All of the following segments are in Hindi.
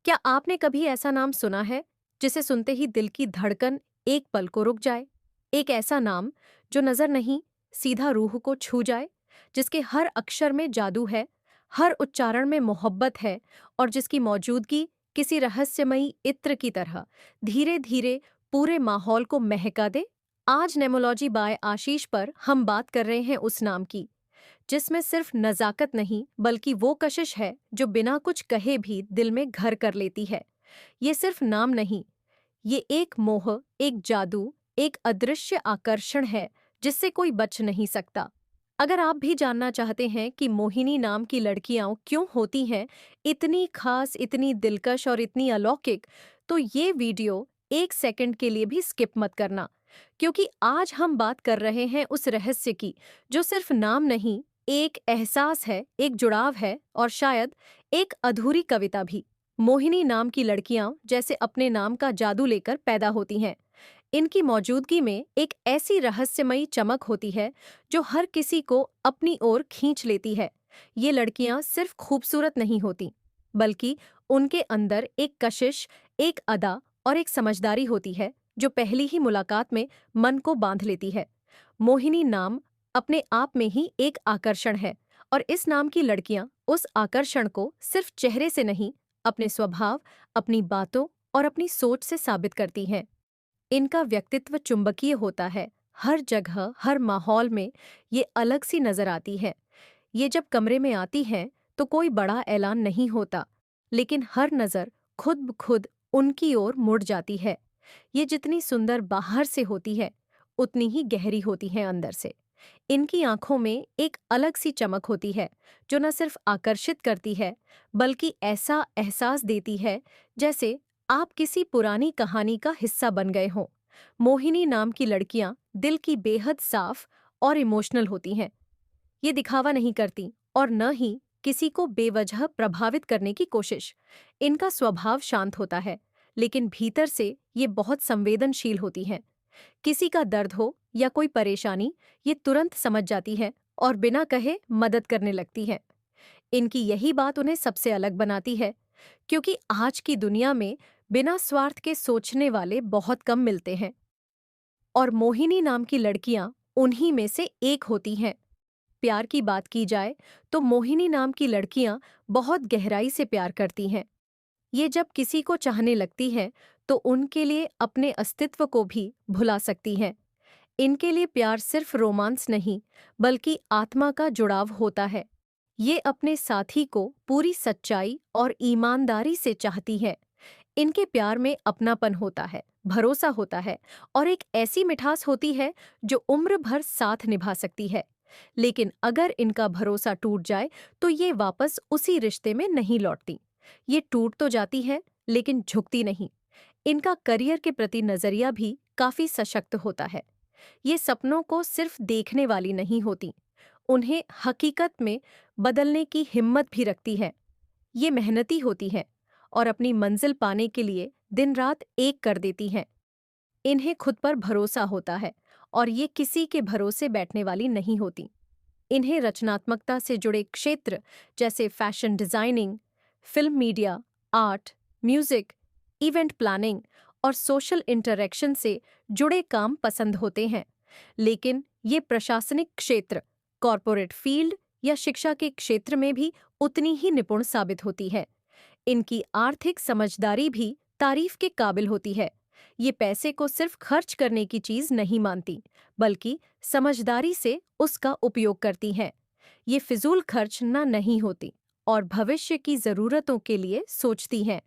क्या आपने कभी ऐसा नाम सुना है जिसे सुनते ही दिल की धड़कन एक पल को रुक जाए? एक ऐसा नाम जो नजर नहीं, सीधा रूह को छू जाए, जिसके हर अक्षर में जादू है, हर उच्चारण में मोहब्बत है और जिसकी मौजूदगी किसी रहस्यमयी इत्र की तरह धीरे धीरे पूरे माहौल को महका दे। आज नेमोलॉजी बाय आशीष पर हम बात कर रहे हैं उस नाम की, जिसमें सिर्फ नज़ाकत नहीं बल्कि वो कशिश है जो बिना कुछ कहे भी दिल में घर कर लेती है। ये सिर्फ नाम नहीं, ये एक मोह, एक जादू, एक अदृश्य आकर्षण है जिससे कोई बच नहीं सकता। अगर आप भी जानना चाहते हैं कि मोहिनी नाम की लड़कियां क्यों होती हैं इतनी खास, इतनी दिलकश और इतनी अलौकिक, तो ये वीडियो एक सेकंड के लिए भी स्किप मत करना, क्योंकि आज हम बात कर रहे हैं उस रहस्य की जो सिर्फ नाम नहीं, एक एहसास है, एक जुड़ाव है और शायद एक अधूरी कविता भी। मोहिनी नाम की लड़कियां जैसे अपने नाम का जादू लेकर पैदा होती हैं। इनकी मौजूदगी में एक ऐसी रहस्यमयी चमक होती है जो हर किसी को अपनी ओर खींच लेती है। ये लड़कियां सिर्फ खूबसूरत नहीं होती, बल्कि उनके अंदर एक कशिश, एक अदा और एक समझदारी होती है जो पहली ही मुलाकात में मन को बांध लेती है। मोहिनी नाम अपने आप में ही एक आकर्षण है और इस नाम की लड़कियां उस आकर्षण को सिर्फ चेहरे से नहीं, अपने स्वभाव, अपनी बातों और अपनी सोच से साबित करती हैं। इनका व्यक्तित्व चुंबकीय होता है, हर जगह, हर माहौल में ये अलग सी नजर आती है। ये जब कमरे में आती हैं तो कोई बड़ा ऐलान नहीं होता, लेकिन हर नजर खुद ब खुद उनकी ओर मुड़ जाती है। ये जितनी सुंदर बाहर से होती है, उतनी ही गहरी होती है अंदर से। इनकी आंखों में एक अलग सी चमक होती है जो न सिर्फ आकर्षित करती है, बल्कि ऐसा एहसास देती है जैसे आप किसी पुरानी कहानी का हिस्सा बन गए हों। मोहिनी नाम की लड़कियां दिल की बेहद साफ और इमोशनल होती हैं। ये दिखावा नहीं करती और न ही किसी को बेवजह प्रभावित करने की कोशिश। इनका स्वभाव शांत होता है, लेकिन भीतर से ये बहुत संवेदनशील होती हैं। किसी का दर्द हो या कोई परेशानी, ये तुरंत समझ जाती है और बिना कहे मदद करने लगती है। इनकी यही बात उन्हें सबसे अलग बनाती है, क्योंकि आज की दुनिया में बिना स्वार्थ के सोचने वाले बहुत कम मिलते हैं और मोहिनी नाम की लड़कियां उन्हीं में से एक होती हैं। प्यार की बात की जाए तो मोहिनी नाम की लड़कियां बहुत गहराई से प्यार करती हैं। ये जब किसी को चाहने लगती हैं तो उनके लिए अपने अस्तित्व को भी भुला सकती हैं। इनके लिए प्यार सिर्फ रोमांस नहीं, बल्कि आत्मा का जुड़ाव होता है। ये अपने साथी को पूरी सच्चाई और ईमानदारी से चाहती है। इनके प्यार में अपनापन होता है, भरोसा होता है और एक ऐसी मिठास होती है जो उम्र भर साथ निभा सकती है। लेकिन अगर इनका भरोसा टूट जाए तो ये वापस उसी रिश्ते में नहीं लौटती। ये टूट तो जाती है, लेकिन झुकती नहीं। इनका करियर के प्रति नजरिया भी काफी सशक्त होता है। ये सपनों को सिर्फ देखने वाली नहीं होती, उन्हें हकीकत में बदलने की हिम्मत भी रखती है। ये मेहनती होती हैं और अपनी मंजिल पाने के लिए दिन रात एक कर देती हैं। इन्हें खुद पर भरोसा होता है और ये किसी के भरोसे बैठने वाली नहीं होती। इन्हें रचनात्मकता से जुड़े क्षेत्र जैसे fashion designing, film media, art, music, event planning और सोशल इंटरैक्शन से जुड़े काम पसंद होते हैं। लेकिन ये प्रशासनिक क्षेत्र, कॉरपोरेट फील्ड या शिक्षा के क्षेत्र में भी उतनी ही निपुण साबित होती है। इनकी आर्थिक समझदारी भी तारीफ के काबिल होती है। ये पैसे को सिर्फ खर्च करने की चीज नहीं मानती, बल्कि समझदारी से उसका उपयोग करती हैं। ये फिजूल खर्च ना नहीं होती और भविष्य की जरूरतों के लिए सोचती हैं।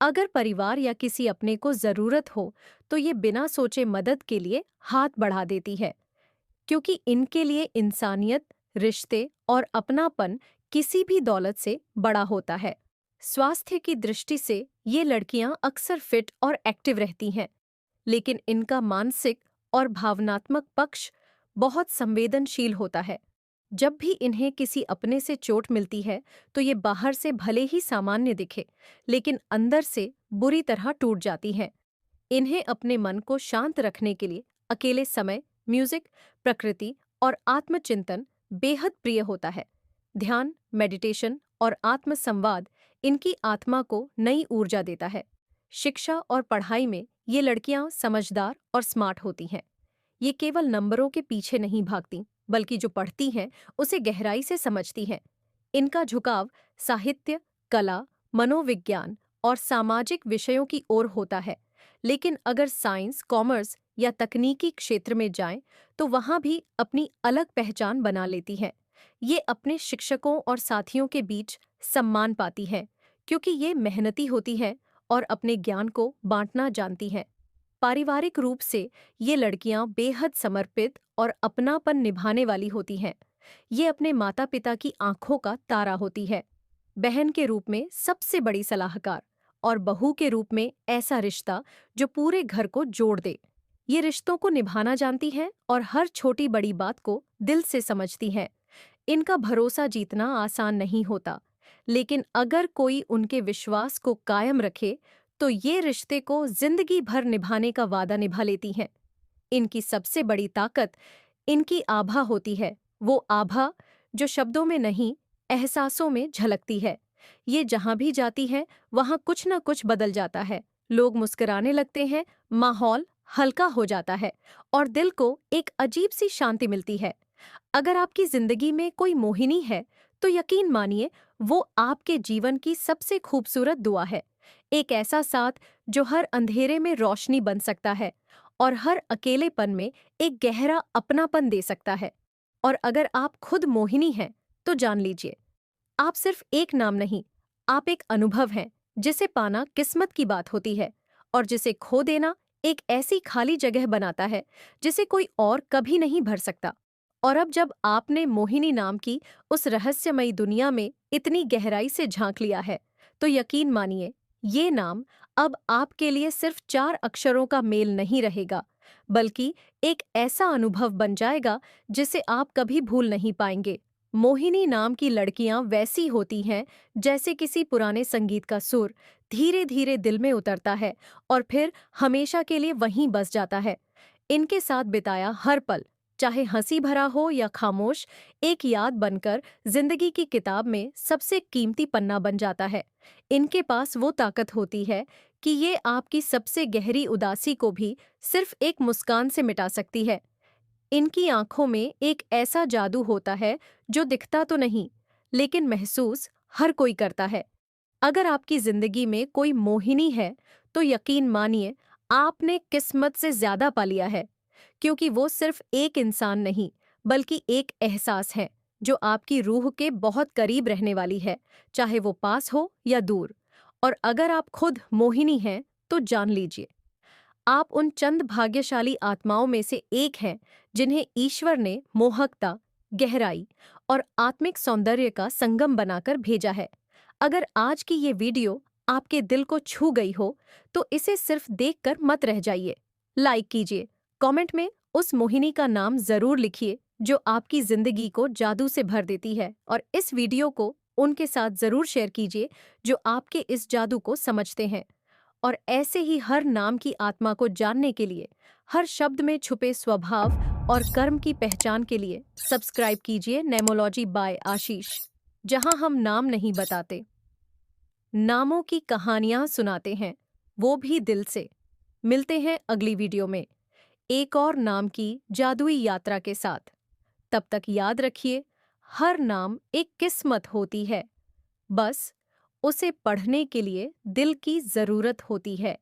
अगर परिवार या किसी अपने को जरूरत हो तो ये बिना सोचे मदद के लिए हाथ बढ़ा देती है, क्योंकि इनके लिए इंसानियत, रिश्ते और अपनापन किसी भी दौलत से बड़ा होता है। स्वास्थ्य की दृष्टि से ये लड़कियां अक्सर फिट और एक्टिव रहती हैं, लेकिन इनका मानसिक और भावनात्मक पक्ष बहुत संवेदनशील होता है। जब भी इन्हें किसी अपने से चोट मिलती है तो ये बाहर से भले ही सामान्य दिखे, लेकिन अंदर से बुरी तरह टूट जाती हैं। इन्हें अपने मन को शांत रखने के लिए अकेले समय, म्यूजिक, प्रकृति और आत्मचिंतन बेहद प्रिय होता है। ध्यान, मेडिटेशन और आत्म संवाद इनकी आत्मा को नई ऊर्जा देता है। शिक्षा और पढ़ाई में ये लड़कियां समझदार और स्मार्ट होती हैं। ये केवल नंबरों के पीछे नहीं भागती, बल्कि जो पढ़ती हैं उसे गहराई से समझती हैं। इनका झुकाव साहित्य, कला, मनोविज्ञान और सामाजिक विषयों की ओर होता है। लेकिन अगर साइंस, कॉमर्स या तकनीकी क्षेत्र में जाएं, तो वहां भी अपनी अलग पहचान बना लेती हैं। ये अपने शिक्षकों और साथियों के बीच सम्मान पाती हैं, क्योंकि ये मेहनती होती हैं और अपने ज्ञान को बांटना जानती हैं। पारिवारिक रूप से ये लड़कियां बेहद समर्पित और अपनापन निभाने वाली होती हैं। ये अपने माता पिता की आंखों का तारा होती है, बहन के रूप में सबसे बड़ी सलाहकार और बहू के रूप में ऐसा रिश्ता जो पूरे घर को जोड़ दे। ये रिश्तों को निभाना जानती हैं और हर छोटी बड़ी बात को दिल से समझती हैं। इनका भरोसा जीतना आसान नहीं होता, लेकिन अगर कोई उनके विश्वास को कायम रखे तो ये रिश्ते को जिंदगी भर निभाने का वादा निभा लेती हैं। इनकी सबसे बड़ी ताकत इनकी आभा होती है, वो आभा जो शब्दों में नहीं, एहसासों में झलकती है। ये जहां भी जाती है वहां कुछ न कुछ बदल जाता है। लोग मुस्कुराने लगते हैं, माहौल हल्का हो जाता है और दिल को एक अजीब सी शांति मिलती है। अगर आपकी जिंदगी में कोई मोहिनी है, तो यकीन मानिए वो आपके जीवन की सबसे खूबसूरत दुआ है। एक ऐसा साथ जो हर अंधेरे में रोशनी बन सकता है और हर अकेलेपन में एक गहरा अपनापन दे सकता है। और अगर आप खुद मोहिनी हैं, तो जान लीजिए, आप सिर्फ एक नाम नहीं, आप एक अनुभव हैं, जिसे पाना किस्मत की बात होती है और जिसे खो देना एक ऐसी खाली जगह बनाता है जिसे कोई और कभी नहीं भर सकता। और अब जब आपने मोहिनी नाम की उस रहस्यमयी दुनिया में इतनी गहराई से झांक लिया है, तो यकीन मानिए, ये नाम अब आपके लिए सिर्फ 4 अक्षरों का मेल नहीं रहेगा, बल्कि एक ऐसा अनुभव बन जाएगा जिसे आप कभी भूल नहीं पाएंगे। मोहिनी नाम की लड़कियां वैसी होती हैं जैसे किसी पुराने संगीत का सुर धीरे धीरे दिल में उतरता है और फिर हमेशा के लिए वहीं बस जाता है। इनके साथ बिताया हर पल, चाहे हंसी भरा हो या खामोश, एक याद बनकर जिंदगी की किताब में सबसे कीमती पन्ना बन जाता है। इनके पास वो ताकत होती है कि ये आपकी सबसे गहरी उदासी को भी सिर्फ एक मुस्कान से मिटा सकती है। इनकी आंखों में एक ऐसा जादू होता है जो दिखता तो नहीं, लेकिन महसूस हर कोई करता है। अगर आपकी जिंदगी में कोई मोहिनी है, तो यकीन मानिए आपने किस्मत से ज्यादा पा लिया है, क्योंकि वो सिर्फ एक इंसान नहीं, बल्कि एक एहसास है जो आपकी रूह के बहुत करीब रहने वाली है, चाहे वो पास हो या दूर। और अगर आप खुद मोहिनी हैं, तो जान लीजिए, आप उन चंद भाग्यशाली आत्माओं में से एक हैं जिन्हें ईश्वर ने मोहकता, गहराई और आत्मिक सौंदर्य का संगम बनाकर भेजा है। अगर आज की ये वीडियो आपके दिल को छू गई हो, तो इसे सिर्फ देखकर मत रह जाइए। लाइक कीजिए, कमेंट में उस मोहिनी का नाम जरूर लिखिए जो आपकी जिंदगी को जादू से भर देती है, और इस वीडियो को उनके साथ जरूर शेयर कीजिए जो आपके इस जादू को समझते हैं। और ऐसे ही हर नाम की आत्मा को जानने के लिए, हर शब्द में छुपे स्वभाव और कर्म की पहचान के लिए सब्सक्राइब कीजिए नेमोलॉजी बाय आशीष, जहां हम नाम नहीं बताते, नामों की कहानियां सुनाते हैं, वो भी दिल से। मिलते हैं अगली वीडियो में एक और नाम की जादुई यात्रा के साथ। तब तक याद रखिए, हर नाम एक किस्मत होती है, बस उसे पढ़ने के लिए दिल की जरूरत होती है।